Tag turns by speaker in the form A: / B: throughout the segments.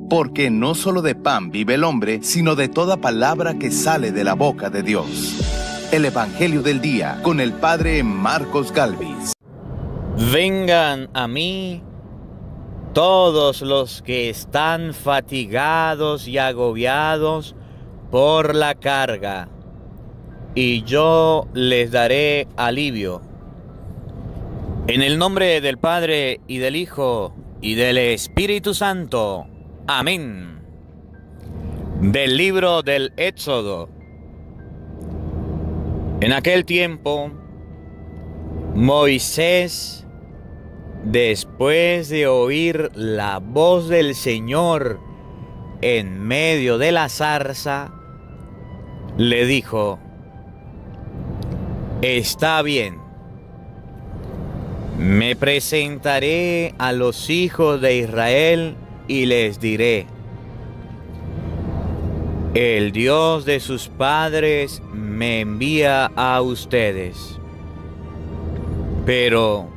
A: porque no solo de pan vive el hombre, sino de toda palabra que sale de la boca de Dios. El Evangelio del Día con el Padre Marcos Galvis.
B: Vengan a mí todos los que están fatigados y agobiados por la carga, y yo les daré alivio. En el nombre del Padre, y del Hijo, y del Espíritu Santo. Amén. Del libro del Éxodo. En aquel tiempo, Moisés, después de oír la voz del Señor en medio de la zarza, le dijo: Está bien, me presentaré a los hijos de Israel y les diré: el Dios de sus padres me envía a ustedes. Pero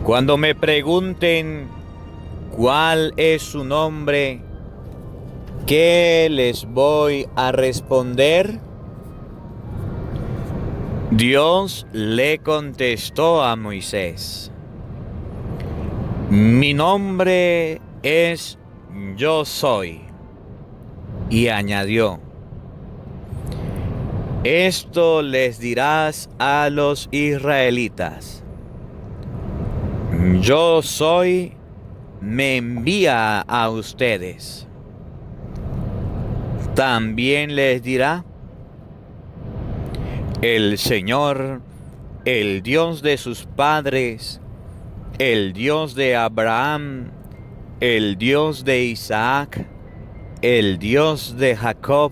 B: cuando me pregunten cuál es su nombre, ¿qué les voy a responder? Dios le contestó a Moisés: mi nombre es Yo Soy. Y añadió: esto les dirás a los israelitas: Yo Soy me envía a ustedes. También les dirá: el Señor, el Dios de sus padres, el Dios de Abraham, el Dios de Isaac, el Dios de Jacob,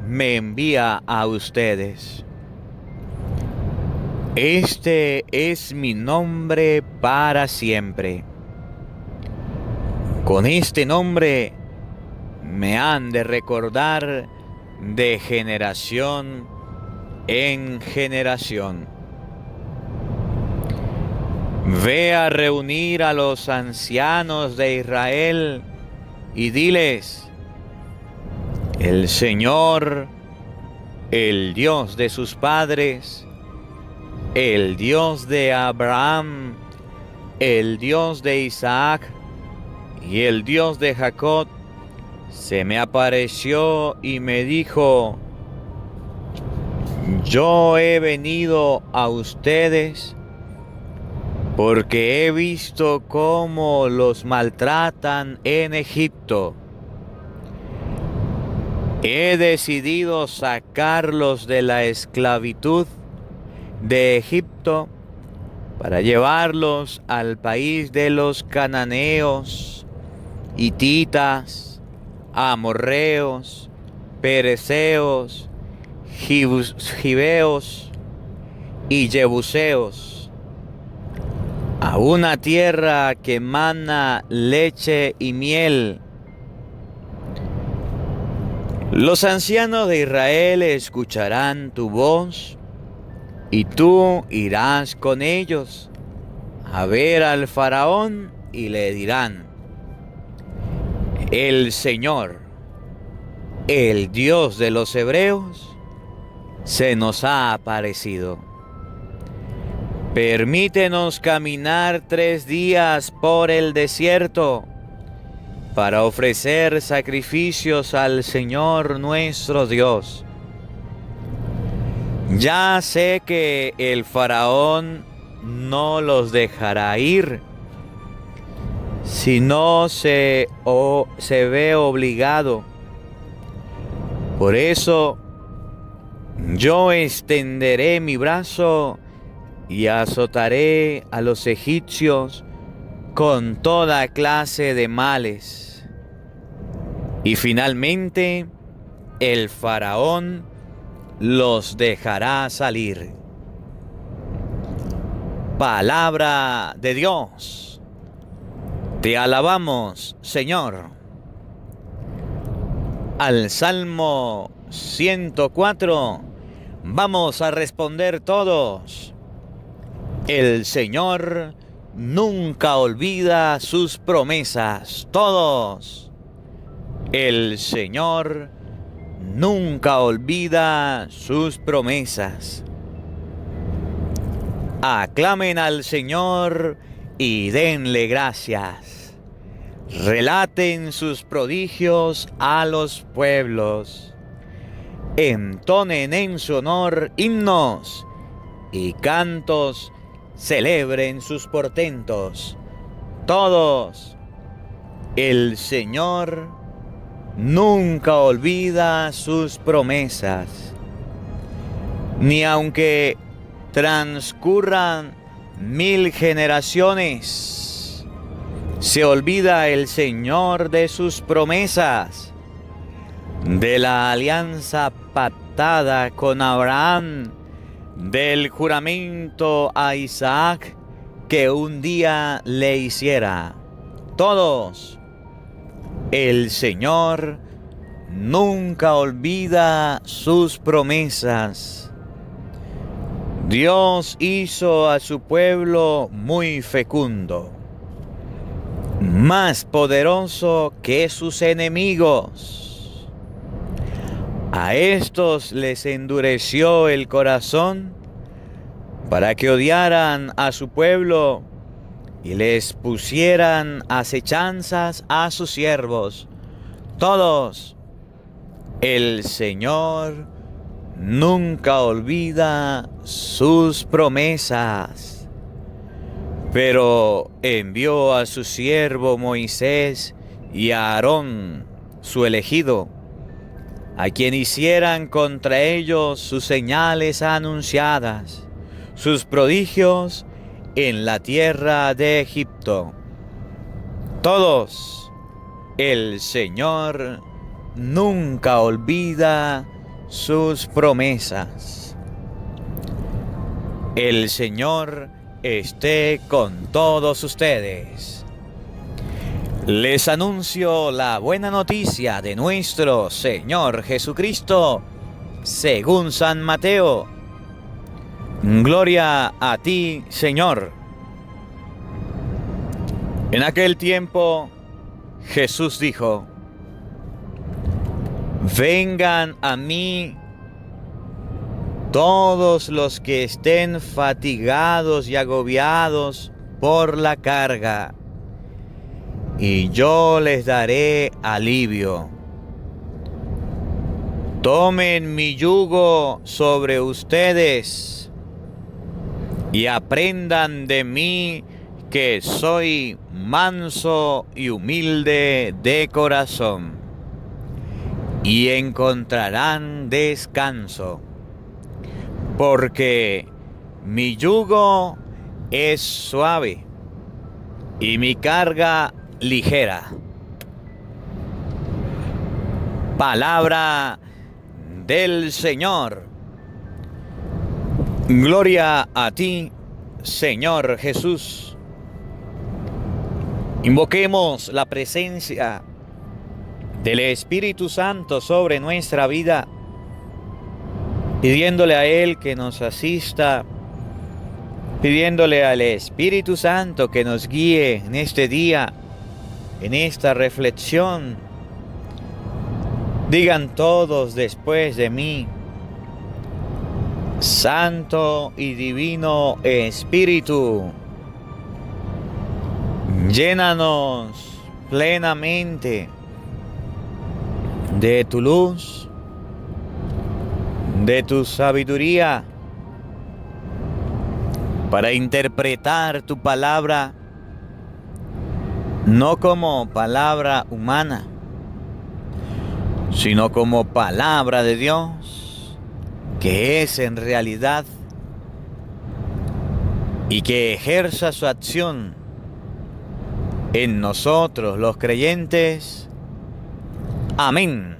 B: me envía a ustedes. Este es mi nombre para siempre. Con este nombre me han de recordar de generación en generación. Ve a reunir a los ancianos de Israel y diles: el Señor, el Dios de sus padres, el Dios de Abraham, el Dios de Isaac y el Dios de Jacob, se me apareció y me dijo: yo he venido a ustedes porque he visto cómo los maltratan en Egipto. He decidido sacarlos de la esclavitud de Egipto para llevarlos al país de los cananeos, hititas, amorreos, perezeos, gibeos y jebuseos, a una tierra que mana leche y miel. Los ancianos de Israel escucharán tu voz y tú irás con ellos a ver al faraón y le dirán: el Señor, el Dios de los hebreos, se nos ha aparecido. Permítenos caminar 3 días por el desierto para ofrecer sacrificios al Señor nuestro Dios. Ya sé que el faraón no los dejará ir si no se ve obligado. Por eso yo extenderé mi brazo y azotaré a los egipcios con toda clase de males. Y finalmente el faraón los dejará salir. Palabra de Dios. Te alabamos, Señor. Al Salmo 104 vamos a responder todos: el Señor nunca olvida sus promesas. Todos. El Señor nunca olvida sus promesas. Aclamen al Señor y denle gracias. Relaten sus prodigios a los pueblos. Entonen en su honor himnos y cantos, celebren sus portentos. Todos. El Señor nunca olvida sus promesas. Ni aunque transcurran 1000 generaciones, se olvida el Señor de sus promesas, de la alianza pactada con Abraham, del juramento a Isaac que un día le hiciera. Todos. El Señor nunca olvida sus promesas. Dios hizo a su pueblo muy fecundo, más poderoso que sus enemigos. A estos les endureció el corazón para que odiaran a su pueblo y les pusieran acechanzas a sus siervos. Todos. El Señor nunca olvida sus promesas. Pero envió a su siervo Moisés y a Aarón, su elegido, a quien hicieran contra ellos sus señales anunciadas, sus prodigios en la tierra de Egipto. Todos. El Señor nunca olvida sus promesas. El Señor esté con todos ustedes. Les anuncio la buena noticia de nuestro Señor Jesucristo, según San Mateo. Gloria a ti, Señor. En aquel tiempo, Jesús dijo: vengan a mí todos los que estén fatigados y agobiados por la carga, y yo les daré alivio. Tomen mi yugo sobre ustedes y aprendan de mí, que soy manso y humilde de corazón, y encontrarán descanso, porque mi yugo es suave y mi carga ligera. Palabra del Señor. Gloria a ti, Señor Jesús. Invoquemos la presencia del Espíritu Santo sobre nuestra vida, pidiéndole a Él que nos asista, pidiéndole al Espíritu Santo que nos guíe en este día, en esta reflexión. Digan todos después de mí: Santo y Divino Espíritu, llénanos plenamente de tu luz, de tu sabiduría, para interpretar tu palabra, no como palabra humana, sino como palabra de Dios, que es en realidad, y que ejerza su acción en nosotros los creyentes. Amén.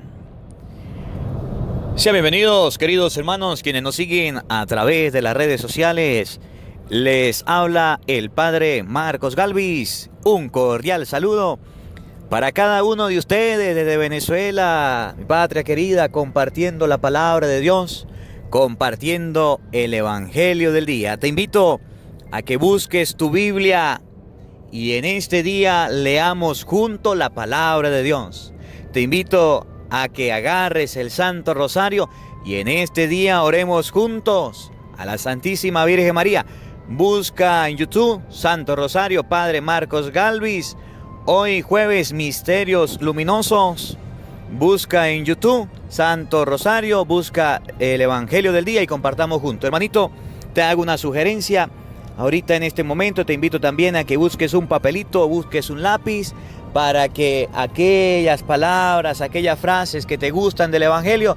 B: Sean bienvenidos, queridos hermanos, quienes nos siguen a través de las redes sociales. Les habla el Padre Marcos Galvis. Un cordial saludo para cada uno de ustedes desde Venezuela, mi patria querida, compartiendo la palabra de Dios, compartiendo el Evangelio del día. Te invito a que busques tu Biblia y en este día leamos juntos la palabra de Dios. Te invito a que agarres el Santo Rosario y en este día oremos juntos a la Santísima Virgen María. Busca en YouTube Santo Rosario, Padre Marcos Galvis. Hoy jueves, Misterios Luminosos. Busca en YouTube Santo Rosario, busca el Evangelio del día y compartamos juntos. Hermanito, te hago una sugerencia. Ahorita en este momento te invito también a que busques un papelito, busques un lápiz para que aquellas palabras, aquellas frases que te gustan del Evangelio,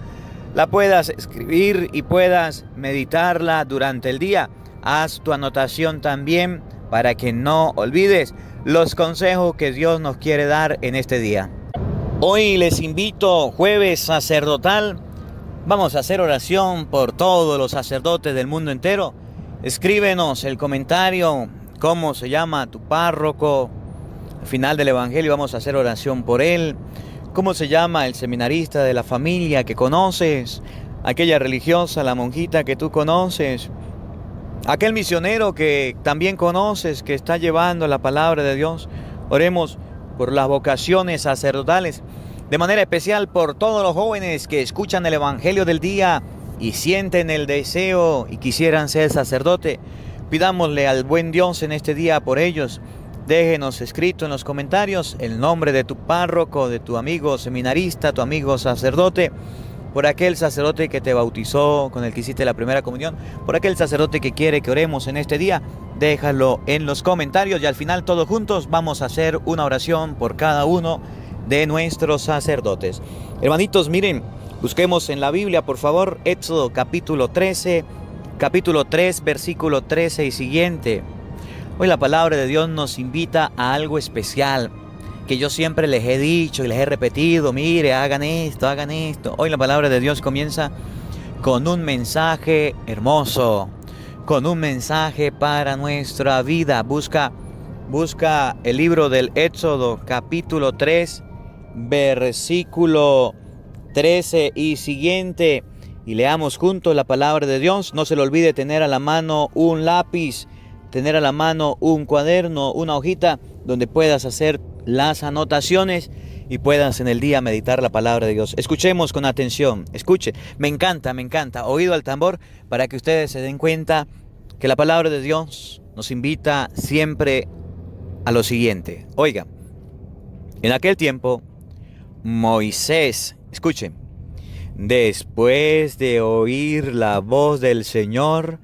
B: la puedas escribir y puedas meditarla durante el día. Haz tu anotación también para que no olvides los consejos que Dios nos quiere dar en este día. Hoy les invito, jueves sacerdotal, vamos a hacer oración por todos los sacerdotes del mundo entero. Escríbenos el comentario, cómo se llama tu párroco. Al final del Evangelio vamos a hacer oración por él. ¿Cómo se llama el seminarista de la familia que conoces? Aquella religiosa, la monjita que tú conoces. Aquel misionero que también conoces, que está llevando la palabra de Dios. Oremos por las vocaciones sacerdotales, de manera especial por todos los jóvenes que escuchan el Evangelio del día y sienten el deseo y quisieran ser sacerdote. Pidámosle al buen Dios en este día por ellos. Déjenos escrito en los comentarios el nombre de tu párroco, de tu amigo seminarista, tu amigo sacerdote, por aquel sacerdote que te bautizó, con el que hiciste la primera comunión, por aquel sacerdote que quiere que oremos en este día. Déjalo en los comentarios y al final todos juntos vamos a hacer una oración por cada uno de nuestros sacerdotes. Hermanitos, miren, busquemos en la Biblia, por favor, Éxodo capítulo 13, capítulo 3, versículo 13 y siguiente. Hoy la palabra de Dios nos invita a algo especial, que yo siempre les he dicho y les he repetido, mire, hagan esto, hagan esto. Hoy la palabra de Dios comienza con un mensaje hermoso, con un mensaje para nuestra vida. Busca el libro del Éxodo, capítulo 3, versículo 13 y siguiente, y leamos juntos la palabra de Dios. No se le olvide tener a la mano un lápiz, tener a la mano un cuaderno, una hojita, donde puedas hacer las anotaciones y puedas en el día meditar la palabra de Dios. Escuchemos con atención, escuche, me encanta, oído al tambor, para que ustedes se den cuenta que la palabra de Dios nos invita siempre a lo siguiente. Oiga, en aquel tiempo, Moisés, escuchen, después de oír la voz del Señor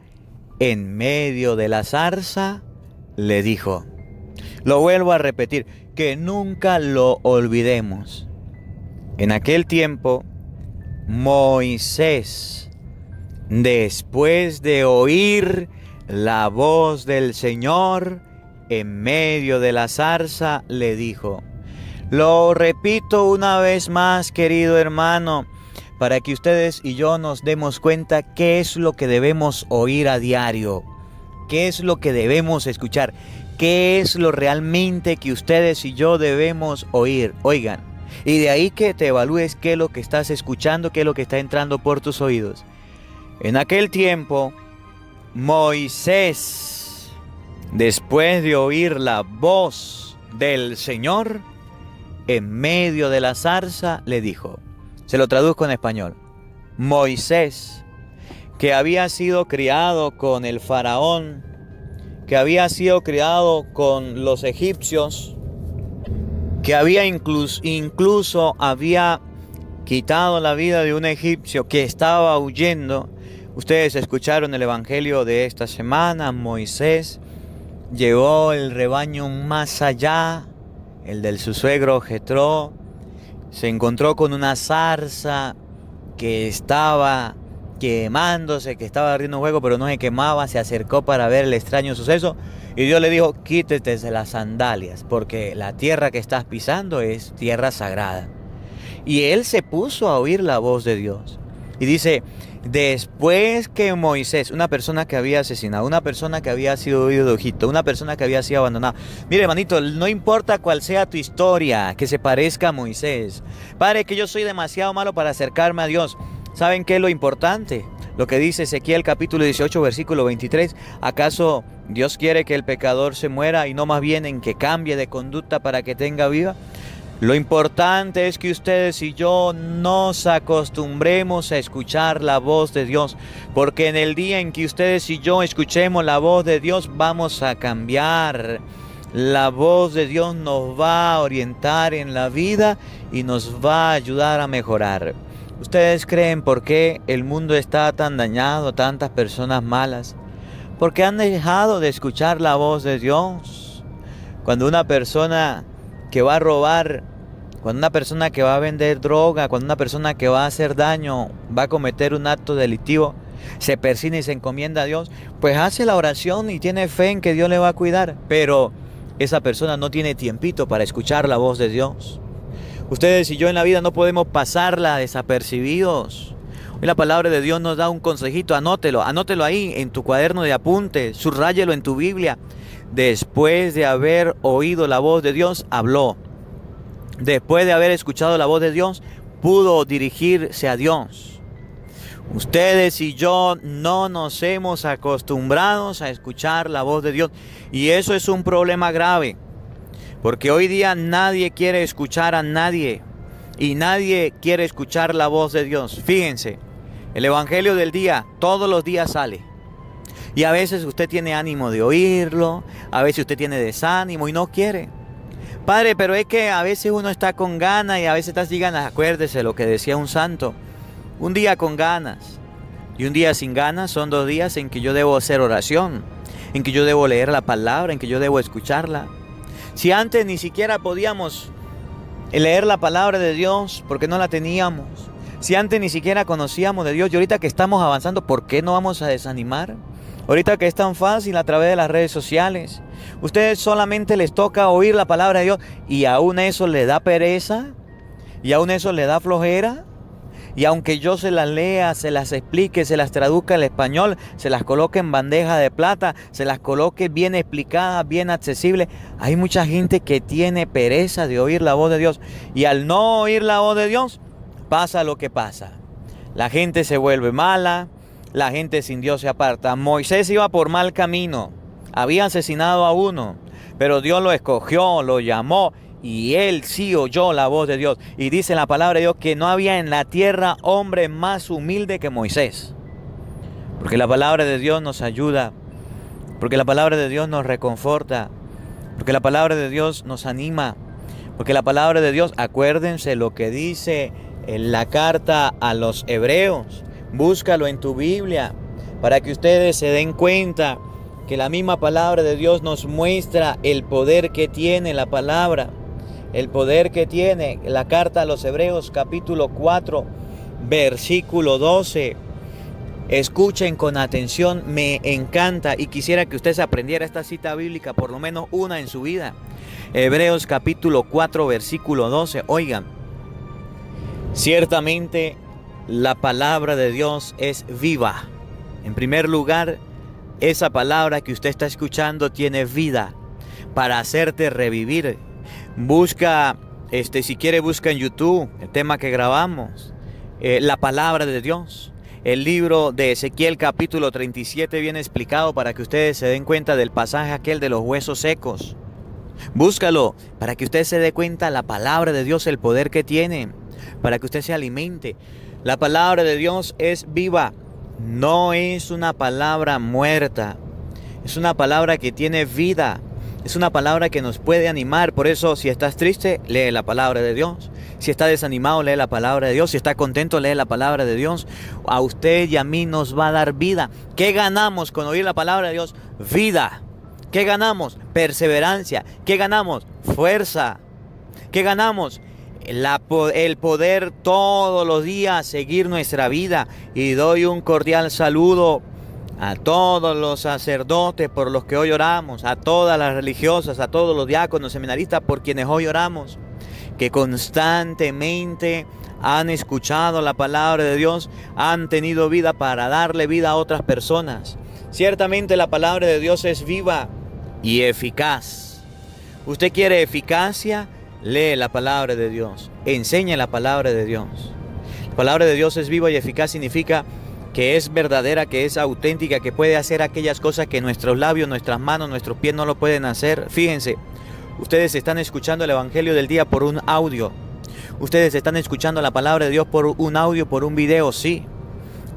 B: en medio de la zarza, le dijo, lo vuelvo a repetir, que nunca lo olvidemos. En aquel tiempo, Moisés, después de oír la voz del Señor en medio de la zarza, le dijo. Lo repito una vez más, querido hermano, para que ustedes y yo nos demos cuenta qué es lo que debemos oír a diario, qué es lo que debemos escuchar. ¿Qué es lo realmente que ustedes y yo debemos oír? Oigan, y de ahí que te evalúes qué es lo que estás escuchando, qué es lo que está entrando por tus oídos. En aquel tiempo, Moisés, después de oír la voz del Señor, en medio de la zarza, le dijo, se lo traduzco en español, Moisés, que había sido criado con el faraón, que había sido criado con los egipcios, que había incluso había quitado la vida de un egipcio que estaba huyendo. Ustedes escucharon el evangelio de esta semana. Moisés llevó el rebaño más allá, el de su suegro Jetro. Se encontró con una zarza que estaba quemándose, que estaba ardiendo fuego, pero no se quemaba. Se acercó para ver el extraño suceso y Dios le dijo, quítete de las sandalias, porque la tierra que estás pisando es tierra sagrada. Y él se puso a oír la voz de Dios. Y dice, después que Moisés, una persona que había asesinado, una persona que había sido huido de Egipto, una persona que había sido abandonada. Mire, hermanito, no importa cuál sea tu historia, que se parezca a Moisés. Padre, que yo soy demasiado malo para acercarme a Dios. ¿Saben qué es lo importante? Lo que dice Ezequiel capítulo 18 versículo 23, ¿acaso Dios quiere que el pecador se muera y no más bien en que cambie de conducta para que tenga vida? Lo importante es que ustedes y yo nos acostumbremos a escuchar la voz de Dios, porque en el día en que ustedes y yo escuchemos la voz de Dios vamos a cambiar. La voz de Dios nos va a orientar en la vida y nos va a ayudar a mejorar. ¿Ustedes creen por qué el mundo está tan dañado, tantas personas malas? Porque han dejado de escuchar la voz de Dios. Cuando una persona que va a robar, cuando una persona que va a vender droga, cuando una persona que va a hacer daño, va a cometer un acto delictivo, se persina y se encomienda a Dios, pues hace la oración y tiene fe en que Dios le va a cuidar, pero esa persona no tiene tiempito para escuchar la voz de Dios. Ustedes y yo en la vida no podemos pasarla desapercibidos. Hoy la palabra de Dios nos da un consejito, anótelo ahí en tu cuaderno de apuntes, subráyelo en tu Biblia. Después de haber oído la voz de Dios, habló. Después de haber escuchado la voz de Dios, pudo dirigirse a Dios. Ustedes y yo no nos hemos acostumbrado a escuchar la voz de Dios. Y eso es un problema grave. Porque hoy día nadie quiere escuchar a nadie. Y nadie quiere escuchar la voz de Dios. Fíjense, el evangelio del día todos los días sale. Y a veces usted tiene ánimo de oírlo. A veces usted tiene desánimo y no quiere. Padre, pero es que a veces uno está con ganas y a veces está sin ganas. Acuérdese lo que decía un santo. Un día con ganas y un día sin ganas son 2 días en que yo debo hacer oración, en que yo debo leer la palabra, en que yo debo escucharla. Si antes ni siquiera podíamos leer la palabra de Dios porque no la teníamos, si antes ni siquiera conocíamos de Dios y ahorita que estamos avanzando, ¿por qué no vamos a desanimar? Ahorita que es tan fácil a través de las redes sociales, ustedes solamente les toca oír la palabra de Dios y aún eso les da pereza y aún eso les da flojera. Y aunque yo se las lea, se las explique, se las traduzca al español, se las coloque en bandeja de plata, se las coloque bien explicadas, bien accesible, hay mucha gente que tiene pereza de oír la voz de Dios. Y al no oír la voz de Dios, pasa lo que pasa. La gente se vuelve mala, la gente sin Dios se aparta. Moisés iba por mal camino, había asesinado a uno, pero Dios lo escogió, lo llamó. Y él sí oyó la voz de Dios. Y dice en la palabra de Dios que no había en la tierra hombre más humilde que Moisés. Porque la palabra de Dios nos ayuda. Porque la palabra de Dios nos reconforta. Porque la palabra de Dios nos anima. Porque la palabra de Dios, acuérdense lo que dice en la carta a los hebreos. Búscalo en tu Biblia para que ustedes se den cuenta que la misma palabra de Dios nos muestra el poder que tiene la palabra. El poder que tiene la carta a los Hebreos capítulo 4 versículo 12. Escuchen con atención, me encanta y quisiera que usted se aprendiera esta cita bíblica, por lo menos una en su vida. Hebreos capítulo 4 versículo 12. Oigan, ciertamente la palabra de Dios es viva. En primer lugar, esa palabra que usted está escuchando tiene vida para hacerte revivir. Busca, si quiere, busca en YouTube el tema que grabamos, la palabra de Dios. El libro de Ezequiel capítulo 37 viene explicado para que ustedes se den cuenta del pasaje aquel de los huesos secos. Búscalo para que usted se dé cuenta la palabra de Dios, el poder que tiene, para que usted se alimente. La palabra de Dios es viva, no es una palabra muerta, es una palabra que tiene vida. Es una palabra que nos puede animar. Por eso, si estás triste, lee la palabra de Dios. Si está desanimado, lee la palabra de Dios. Si está contento, lee la palabra de Dios. A usted y a mí nos va a dar vida. ¿Qué ganamos con oír la palabra de Dios? Vida. ¿Qué ganamos? Perseverancia. ¿Qué ganamos? Fuerza. ¿Qué ganamos? El poder todos los días seguir nuestra vida. Y doy un cordial saludo a todos los sacerdotes por los que hoy oramos, a todas las religiosas, a todos los diáconos, seminaristas por quienes hoy oramos, que constantemente han escuchado la palabra de Dios, han tenido vida para darle vida a otras personas. Ciertamente la palabra de Dios es viva y eficaz. ¿Usted quiere eficacia? Lee la palabra de Dios, enseña la palabra de Dios. La palabra de Dios es viva y eficaz significa que es verdadera, que es auténtica, que puede hacer aquellas cosas que nuestros labios, nuestras manos, nuestros pies no lo pueden hacer. Fíjense, ustedes están escuchando el Evangelio del día por un audio. Ustedes están escuchando la palabra de Dios por un audio, por un video, sí.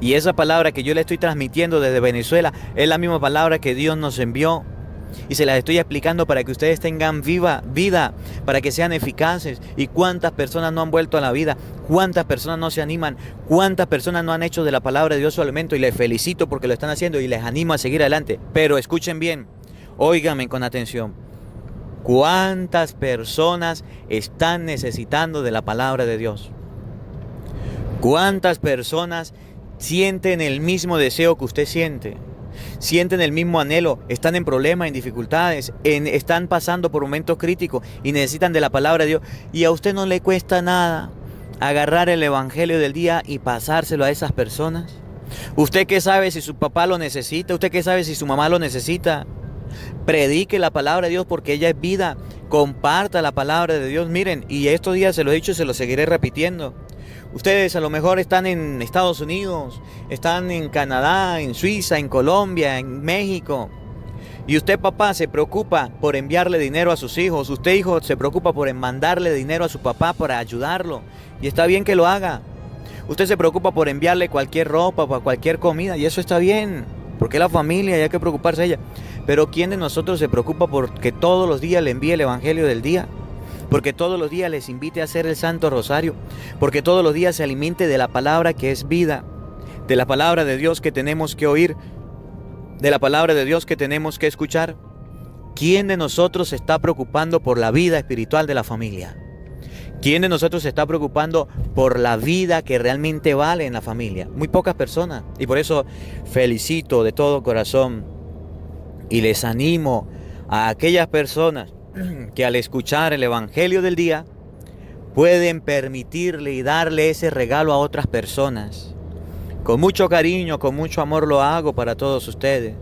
B: Y esa palabra que yo le estoy transmitiendo desde Venezuela es la misma palabra que Dios nos envió. Y se las estoy explicando para que ustedes tengan vida, para que sean eficaces. ¿Y cuántas personas no han vuelto a la vida? ¿Cuántas personas no se animan? ¿Cuántas personas no han hecho de la palabra de Dios su alimento? Y les felicito porque lo están haciendo y les animo a seguir adelante. Pero escuchen bien, óiganme con atención. ¿Cuántas personas están necesitando de la palabra de Dios? ¿Cuántas personas sienten el mismo deseo que usted siente? Sienten el mismo anhelo, están en problemas, en dificultades, están pasando por momentos críticos y necesitan de la palabra de Dios. Y a usted no le cuesta nada agarrar el Evangelio del día y pasárselo a esas personas. ¿Usted qué sabe si su papá lo necesita? ¿Usted qué sabe si su mamá lo necesita? Predique la palabra de Dios porque ella es vida. Comparta la palabra de Dios. Miren, y estos días se lo he dicho y se lo seguiré repitiendo. Ustedes a lo mejor están en Estados Unidos, están en Canadá, en Suiza, en Colombia, en México. Y usted, papá, se preocupa por enviarle dinero a sus hijos. Usted, hijo, se preocupa por mandarle dinero a su papá para ayudarlo. Y está bien que lo haga. Usted se preocupa por enviarle cualquier ropa, para cualquier comida. Y eso está bien, porque es la familia y hay que preocuparse de ella. Pero ¿quién de nosotros se preocupa porque todos los días le envíe el Evangelio del día? Porque todos los días les invite a hacer el Santo Rosario, porque todos los días se alimente de la palabra que es vida, de la palabra de Dios que tenemos que oír, de la palabra de Dios que tenemos que escuchar. ¿Quién de nosotros se está preocupando por la vida espiritual de la familia? ¿Quién de nosotros se está preocupando por la vida que realmente vale en la familia? Muy pocas personas. Y por eso felicito de todo corazón y les animo a aquellas personas que al escuchar el Evangelio del día pueden permitirle y darle ese regalo a otras personas. Con mucho cariño, con mucho amor lo hago para todos ustedes.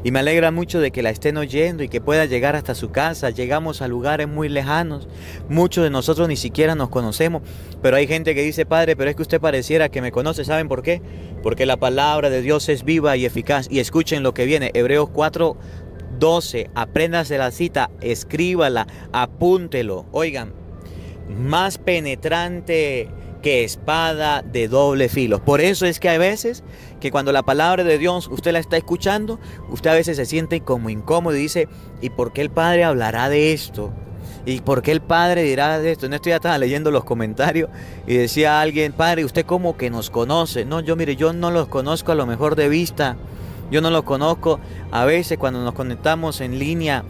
B: Y me alegra mucho de que la estén oyendo y que pueda llegar hasta su casa. Llegamos a lugares muy lejanos. Muchos de nosotros ni siquiera nos conocemos. Pero hay gente que dice, Padre, pero es que usted pareciera que me conoce. ¿Saben por qué? Porque la palabra de Dios es viva y eficaz. Y escuchen lo que viene. Hebreos 4:12. Apréndase la cita, escríbala, apúntelo. Oigan, más penetrante que espada de doble filo. Por eso es que hay veces que cuando la palabra de Dios usted la está escuchando, usted a veces se siente como incómodo y dice, ¿y por qué el Padre hablará de esto? ¿Y por qué el Padre dirá de esto? En esto ya estaba leyendo los comentarios y decía alguien, Padre, usted como que nos conoce. No, mire, yo no los conozco a lo mejor de vista. Yo no los conozco. A veces cuando nos conectamos en línea,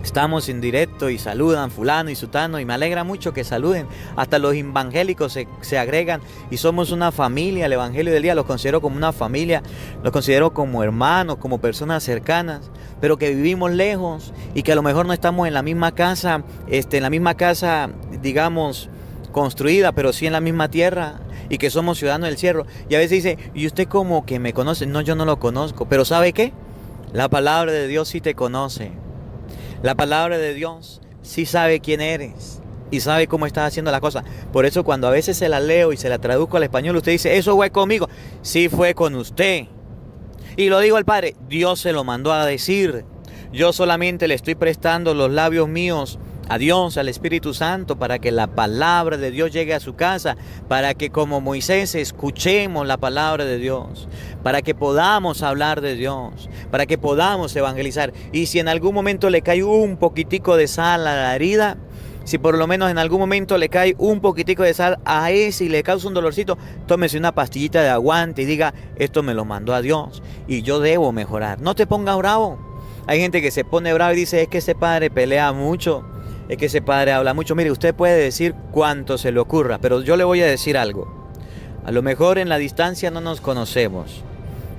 B: estamos en directo y saludan fulano y sutano y me alegra mucho que saluden. Hasta los evangélicos se agregan y somos una familia. El Evangelio del día los considero como una familia, los considero como hermanos, como personas cercanas, pero que vivimos lejos y que a lo mejor no estamos en la misma casa, digamos, construida, pero sí en la misma tierra. Y que somos ciudadanos del cielo. Y a veces dice, ¿y usted como que me conoce? No, yo no lo conozco. Pero ¿sabe qué? La palabra de Dios sí te conoce. La palabra de Dios sí sabe quién eres. Y sabe cómo estás haciendo las cosas. Por eso cuando a veces se la leo y se la traduzco al español, usted dice, ¿eso fue conmigo? Sí fue con usted. Y lo digo al Padre, Dios se lo mandó a decir. Yo solamente le estoy prestando los labios míos a Dios, al Espíritu Santo, para que la palabra de Dios llegue a su casa, para que como Moisés escuchemos la palabra de Dios, para que podamos hablar de Dios, para que podamos evangelizar. Y si en algún momento le cae un poquitico de sal a la herida, si por lo menos en algún momento le cae un poquitico de sal a ese y le causa un dolorcito, tómese una pastillita de aguante y diga, esto me lo mandó a Dios y yo debo mejorar. No te pongas bravo. Hay gente que se pone bravo y dice, es que ese padre pelea mucho. Es que ese padre habla mucho. Mire, usted puede decir cuanto se le ocurra, pero yo le voy a decir algo. A lo mejor en la distancia no nos conocemos.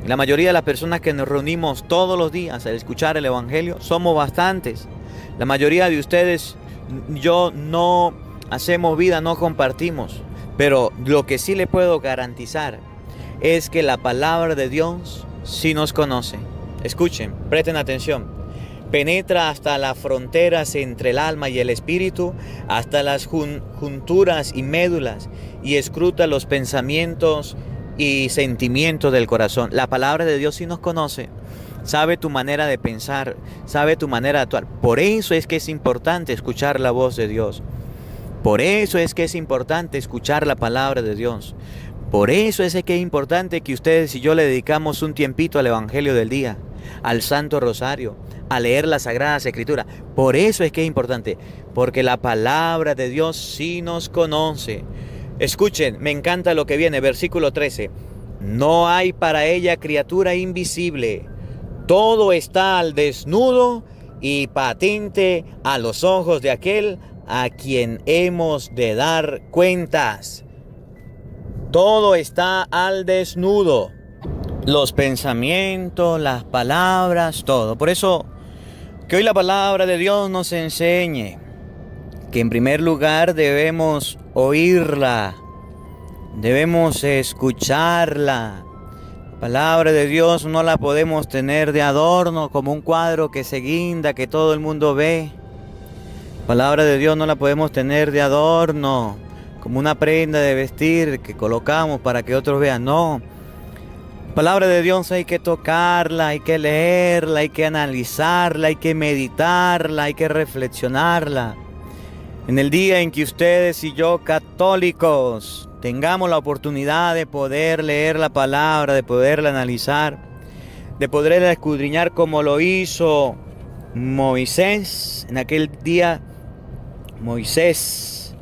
B: La mayoría de las personas que nos reunimos todos los días al escuchar el Evangelio somos bastantes. La mayoría de ustedes, yo no hacemos vida, no compartimos. Pero lo que sí le puedo garantizar es que la palabra de Dios sí nos conoce. Escuchen, presten atención. Penetra hasta las fronteras entre el alma y el espíritu, hasta las junturas y médulas, y escruta los pensamientos y sentimientos del corazón. La palabra de Dios sí nos conoce, sabe tu manera de pensar, sabe tu manera de actuar. Por eso es que es importante escuchar la voz de Dios. Por eso es que es importante escuchar la palabra de Dios. Por eso es que es importante que ustedes y yo le dedicamos un tiempito al Evangelio del día, al Santo Rosario, a leer las Sagradas Escrituras. Por eso es que es importante, porque la palabra de Dios sí nos conoce. Escuchen, me encanta lo que viene, versículo 13. No hay para ella criatura invisible. Todo está al desnudo y patente a los ojos de aquel a quien hemos de dar cuentas. Todo está al desnudo. Los pensamientos, las palabras, todo. Por eso, que hoy la palabra de Dios nos enseñe que en primer lugar debemos oírla, debemos escucharla. La palabra de Dios no la podemos tener de adorno como un cuadro que se guinda, que todo el mundo ve. La palabra de Dios no la podemos tener de adorno como una prenda de vestir que colocamos para que otros vean. No. La palabra de Dios hay que tocarla, hay que leerla, hay que analizarla, hay que meditarla, hay que reflexionarla. En el día en que ustedes y yo, católicos, tengamos la oportunidad de poder leer la palabra, de poderla analizar, de poderla escudriñar como lo hizo Moisés. En aquel día, Moisés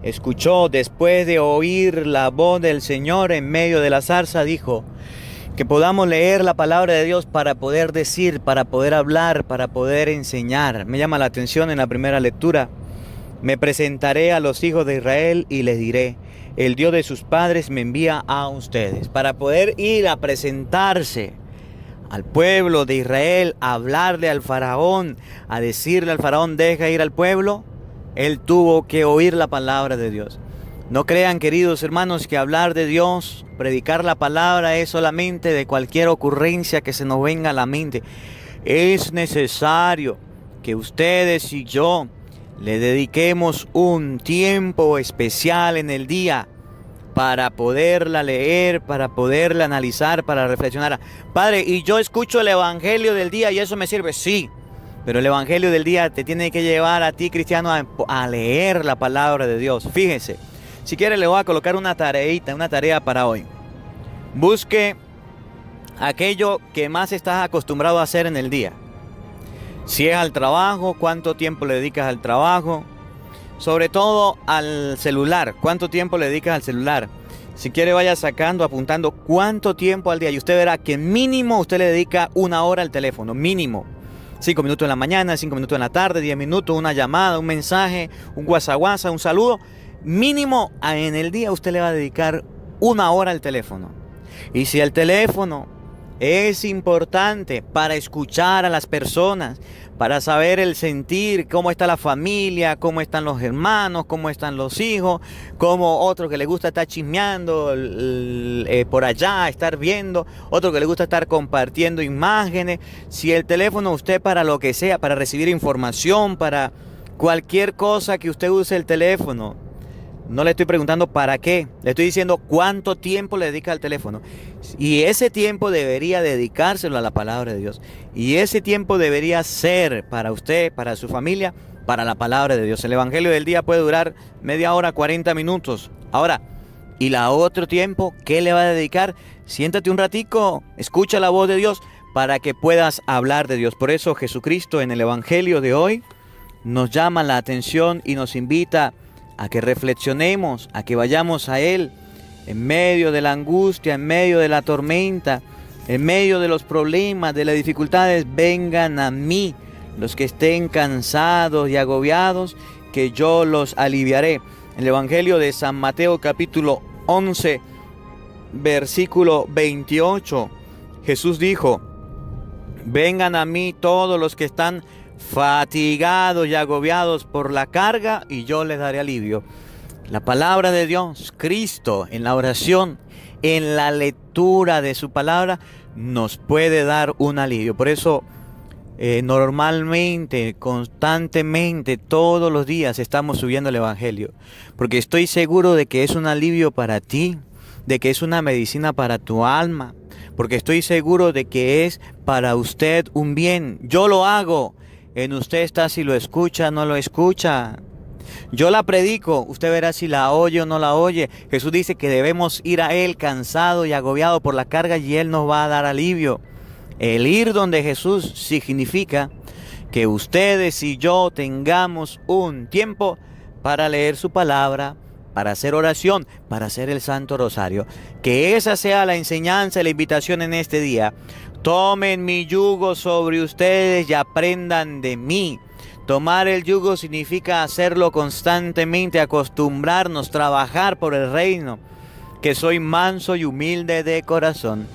B: escuchó, después de oír la voz del Señor en medio de la zarza, dijo: que podamos leer la palabra de Dios para poder decir, para poder hablar, para poder enseñar. Me llama la atención en la primera lectura: me presentaré a los hijos de Israel y les diré, el Dios de sus padres me envía a ustedes. Para poder ir a presentarse al pueblo de Israel, a hablarle al faraón, a decirle al faraón, deja ir al pueblo, él tuvo que oír la palabra de Dios. No crean, queridos hermanos, que hablar de Dios, predicar la palabra es solamente de cualquier ocurrencia que se nos venga a la mente. Es necesario que ustedes y yo le dediquemos un tiempo especial en el día para poderla leer, para poderla analizar, para reflexionar. Padre, y yo escucho el Evangelio del día y eso me sirve. Sí, pero el Evangelio del día te tiene que llevar a ti, cristiano, a leer la palabra de Dios. Fíjese, si quiere le voy a colocar una tarea para hoy. Busque aquello que más estás acostumbrado a hacer en el día. Si es al trabajo, ¿cuánto tiempo le dedicas al trabajo? Sobre todo al celular, ¿cuánto tiempo le dedicas al celular? Si quiere vaya sacando, apuntando cuánto tiempo al día y usted verá que mínimo usted le dedica 1 hora al teléfono, mínimo. 5 minutos en la mañana, 5 minutos en la tarde, 10 minutos, una llamada, un mensaje, un WhatsApp, un saludo. Mínimo en el día usted le va a dedicar 1 hora al teléfono. Y si el teléfono es importante para escuchar a las personas, para saber el sentir, cómo está la familia, cómo están los hermanos, cómo están los hijos, cómo otro que le gusta estar chismeando por allá, estar viendo, otro que le gusta estar compartiendo imágenes. Si el teléfono usted para lo que sea, para recibir información, para cualquier cosa que usted use el teléfono, no le estoy preguntando para qué, le estoy diciendo cuánto tiempo le dedica al teléfono. Y ese tiempo debería dedicárselo a la palabra de Dios. Y ese tiempo debería ser para usted, para su familia, para la palabra de Dios. El Evangelio del día puede durar media hora, 40 minutos. Ahora, ¿y la otro tiempo qué le va a dedicar? Siéntate un ratico, escucha la voz de Dios para que puedas hablar de Dios. Por eso Jesucristo en el Evangelio de hoy nos llama la atención y nos invita a que reflexionemos, a que vayamos a Él en medio de la angustia, en medio de la tormenta, en medio de los problemas, de las dificultades. Vengan a mí los que estén cansados y agobiados, que yo los aliviaré. En el Evangelio de San Mateo capítulo 11, versículo 28, Jesús dijo: vengan a mí todos los que están fatigados y agobiados por la carga, y yo les daré alivio. La palabra de Dios, Cristo, en la oración, en la lectura de su palabra, nos puede dar un alivio. Por eso, normalmente, constantemente, todos los días estamos subiendo el Evangelio, porque estoy seguro de que es un alivio para ti, de que es una medicina para tu alma, porque estoy seguro de que es para usted un bien. Yo lo hago, en usted está si lo escucha o no lo escucha. Yo la predico, usted verá si la oye o no la oye. Jesús dice que debemos ir a Él cansado y agobiado por la carga y Él nos va a dar alivio. El ir donde Jesús significa que ustedes y yo tengamos un tiempo para leer su palabra, para hacer oración, para hacer el Santo Rosario. Que esa sea la enseñanza y la invitación en este día. Tomen mi yugo sobre ustedes y aprendan de mí. Tomar el yugo significa hacerlo constantemente, acostumbrarnos, trabajar por el reino. Que soy manso y humilde de corazón.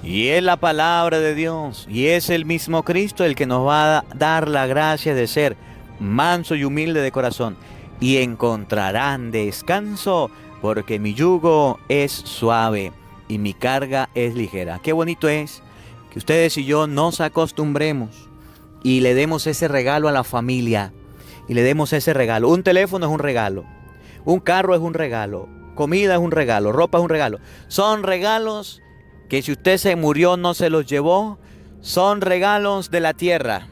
B: Y es la palabra de Dios, y es el mismo Cristo el que nos va a dar la gracia de ser manso y humilde de corazón. Y encontrarán descanso, porque mi yugo es suave y mi carga es ligera. Qué bonito es que ustedes y yo nos acostumbremos y le demos ese regalo a la familia. Y le demos ese regalo. Un teléfono es un regalo. Un carro es un regalo. Comida es un regalo. Ropa es un regalo. Son regalos que si usted se murió no se los llevó. Son regalos de la tierra.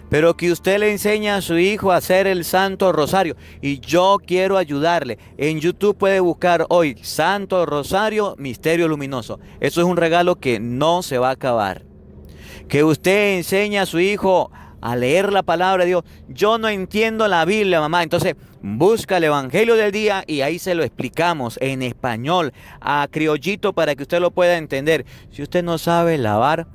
B: Pero que usted le enseña a su hijo a hacer el Santo Rosario. Y yo quiero ayudarle. En YouTube puede buscar hoy Santo Rosario, Misterio Luminoso. Eso es un regalo que no se va a acabar. Que usted enseñe a su hijo a leer la palabra de Dios. Yo no entiendo la Biblia, mamá. Entonces busca el Evangelio del día y ahí se lo explicamos en español, a criollito, para que usted lo pueda entender. Si usted no sabe lavar,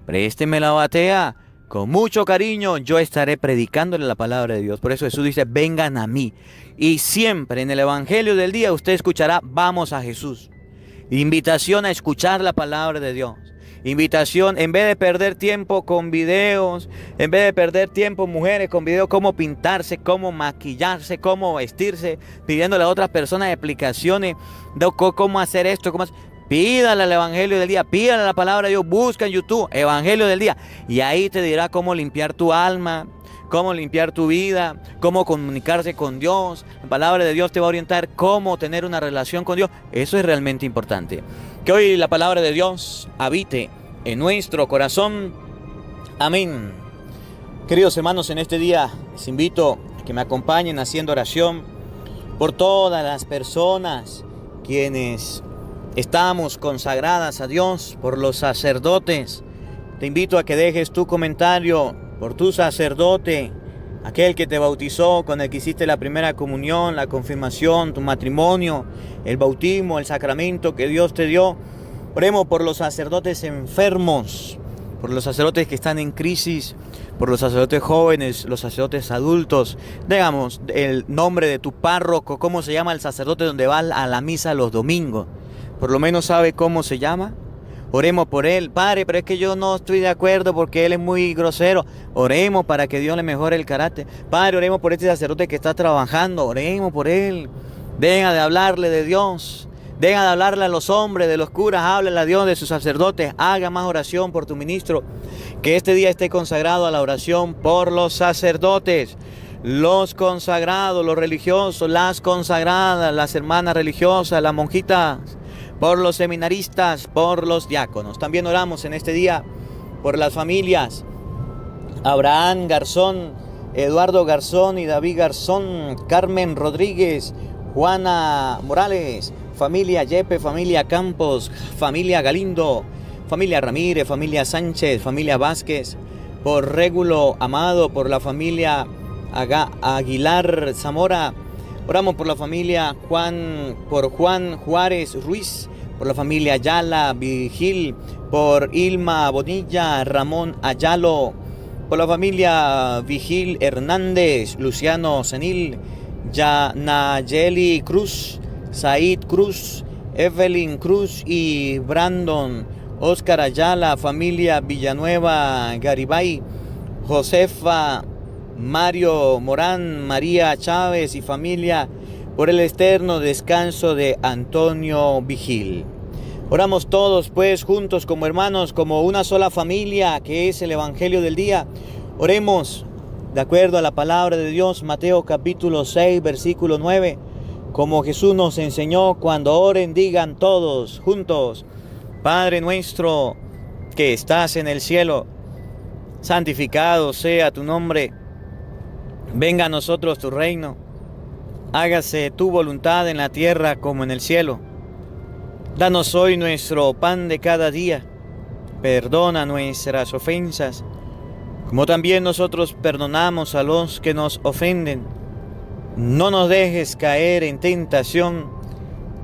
B: présteme la batea. Con mucho cariño yo estaré predicándole la palabra de Dios. Por eso Jesús dice, vengan a mí. Y siempre en el Evangelio del día usted escuchará, vamos a Jesús. Invitación a escuchar la palabra de Dios. Invitación, en vez de perder tiempo con videos, en vez de perder tiempo mujeres con videos, cómo pintarse, cómo maquillarse, cómo vestirse, pidiéndole a otras personas explicaciones de cómo hacer esto, cómo hacer. Pídale al Evangelio del día, pídale la palabra de Dios, busca en YouTube Evangelio del día y ahí te dirá cómo limpiar tu alma, cómo limpiar tu vida, cómo comunicarse con Dios. La palabra de Dios te va a orientar cómo tener una relación con Dios. Eso es realmente importante. Que hoy la palabra de Dios habite en nuestro corazón. Amén. Queridos hermanos, en este día les invito a que me acompañen haciendo oración por todas las personas quienes estamos consagradas a Dios, por los sacerdotes. Te invito a que dejes tu comentario por tu sacerdote, aquel que te bautizó, con el que hiciste la primera comunión, la confirmación, tu matrimonio, el bautismo, el sacramento que Dios te dio. Oremos por los sacerdotes enfermos, por los sacerdotes que están en crisis, por los sacerdotes jóvenes, los sacerdotes adultos. Digamos el nombre de tu párroco, cómo se llama el sacerdote donde va a la misa los domingos. Por lo menos sabe cómo se llama. Oremos por él. Padre, pero es que yo no estoy de acuerdo porque él es muy grosero. Oremos para que Dios le mejore el carácter. Padre, oremos por este sacerdote que está trabajando. Oremos por él. Deja de hablarle de Dios. Deja de hablarle a los hombres, de los curas. Háblale a Dios de sus sacerdotes. Haga más oración por tu ministro. Que este día esté consagrado a la oración por los sacerdotes. Los consagrados, los religiosos, las consagradas, las hermanas religiosas, las monjitas, por los seminaristas, por los diáconos. También oramos en este día por las familias Abraham Garzón, Eduardo Garzón y David Garzón, Carmen Rodríguez, Juana Morales, familia Yepe, familia Campos, familia Galindo, familia Ramírez, familia Sánchez, familia Vázquez, por Régulo Amado, por la familia Aguilar Zamora. Oramos por la familia por Juan Juárez Ruiz, por la familia Ayala Vigil, por Ilma Bonilla, Ramón Ayalo, por la familia Vigil Hernández, Luciano Senil, Nayeli Cruz, Said Cruz, Evelyn Cruz y Brandon, Oscar Ayala, familia Villanueva Garibay, Josefa, Mario Morán, María Chávez y familia, por el eterno descanso de Antonio Vigil. Oramos todos pues juntos como hermanos, como una sola familia, que es el Evangelio del día. Oremos de acuerdo a la palabra de Dios, Mateo capítulo 6, versículo 9. como Jesús nos enseñó, cuando oren digan todos juntos: Padre nuestro que estás en el cielo, santificado sea tu nombre. Venga a nosotros tu reino. Hágase tu voluntad en la tierra como en el cielo. Danos hoy nuestro pan de cada día. Perdona nuestras ofensas, como también nosotros perdonamos a los que nos ofenden. No nos dejes caer en tentación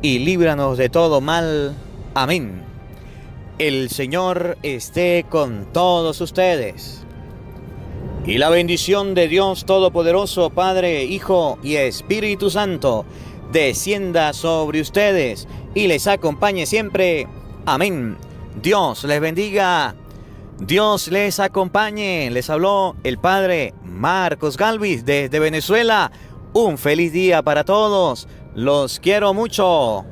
B: y líbranos de todo mal. Amén. El Señor esté con todos ustedes. Y la bendición de Dios Todopoderoso, Padre, Hijo y Espíritu Santo, descienda sobre ustedes y les acompañe siempre. Amén. Dios les bendiga. Dios les acompañe. Les habló el Padre Marcos Galvis desde Venezuela. Un feliz día para todos. Los quiero mucho.